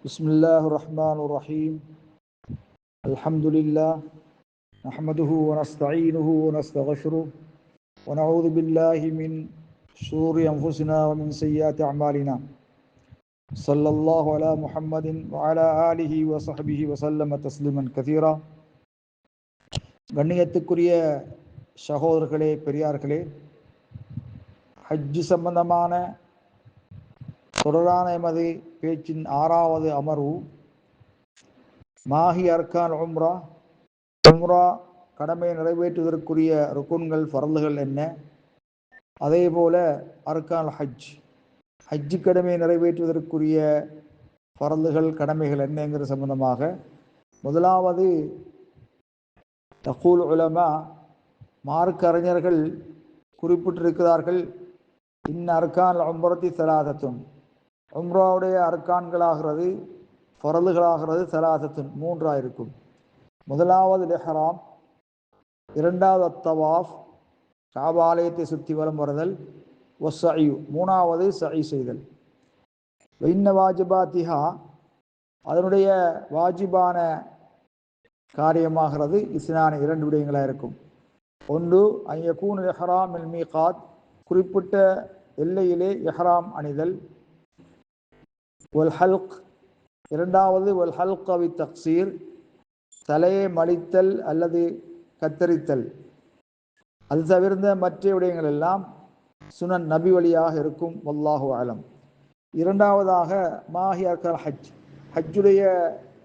بسم الله الرحمن الرحيم الحمد لله نحمده ونستعينه ونستغفره ونعوذ بالله من شرور أنفسنا ومن سيئات أعمالنا صلى الله على محمد وعلى آله وصحبه وسلم تسليما كثيرا. கண்ணியத்துக்குரிய சகோதரர்களே, பெரியார்களே, ஹஜ் சம்பந்தமான தொடரான எமது பேச்சின் 6வது அமர்வு மாஹி அர்கான் உம்ரா கடமையை நிறைவேற்றுவதற்குரிய ருக்குன்கள் ஃபர்லுகள் என்ன, அதே போல அர்கான் ஹஜ் கடமையை நிறைவேற்றுவதற்குரிய ஃபர்லுகள் கடமைகள் என்னங்கிற சம்பந்தமாக முதலாவது தகூல் உலமா மார்க்க அறிஞர்கள் குறிப்பிட்டிருக்கிறார்கள். இன்ன அர்கான் உம்ரத்தி சலாதத்துன், உம்ராவுடைய அர்கான்களாகிறது ஃபரலுகளாகிறது சலாசத்துன் மூன்றாயிருக்கும். முதலாவது இஹ்ராம், இரண்டாவது அத்தவாஃப் காபா ஆலயத்தை சுற்றி வலம் வருதல், வஸ்ஸஇயு மூணாவது சஇ செய்தல். இன்ன வாஜிபாத்திஹா அதனுடைய வாஜிபான காரியமாகிறது இஸ்னான இரண்டு விடயங்களாக இருக்கும். ஒன்று ஐயகூன் இஹ்ராம் இல் மீகாத், குறிப்பிட்ட எல்லையிலே இஹ்ராம் அணிதல். வல் ஹல்க் இரண்டாவது வல் ஹல்க் அவி தக்சீர், தலையை மலித்தல் அல்லது கத்தரித்தல். அது தவிர்ந்த மற்ற விடயங்கள் எல்லாம் சுனன் நபி வழியாக இருக்கும். வல்லாஹு அலம். இரண்டாவதாக மாஹி அர்கான் ஹஜ்ஜுடைய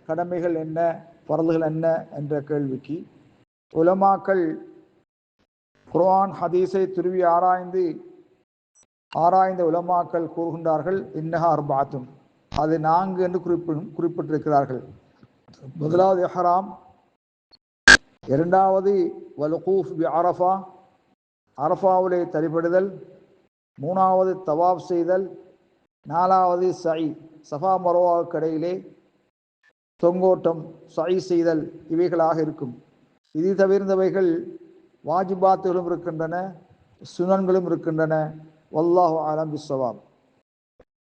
கடமைகள் என்ன, ஃபர்லுகள் என்ன என்ற கேள்விக்கு உலமாக்கள் குர்ஆன் ஹதீஸை துருவி ஆராய்ந்த உலமாக்கள் கூறுகின்றார்கள், இன்னஹா அர்பாத்துன், அது 4 என்று குறிப்பிட்டிருக்கிறார்கள். முதலாவது இஹ்ராம், இரண்டாவது வல்கூஃப் பி அரஃபா, அரஃபாவிலே தரிபடுதல், மூணாவது தவாப் செய்தல், நாலாவது சஇ சஃபா மர்வாவுக்கு இடையிலே தொங்கோட்டம் சஇ செய்தல், இவைகளாக இருக்கும். இது தவிர்ந்தவைகள் வாஜிபாத்துகளும் இருக்கின்றன, சுனன்களும் இருக்கின்றன. வல்லாஹு அலம் பிஸ்ஸவாப்.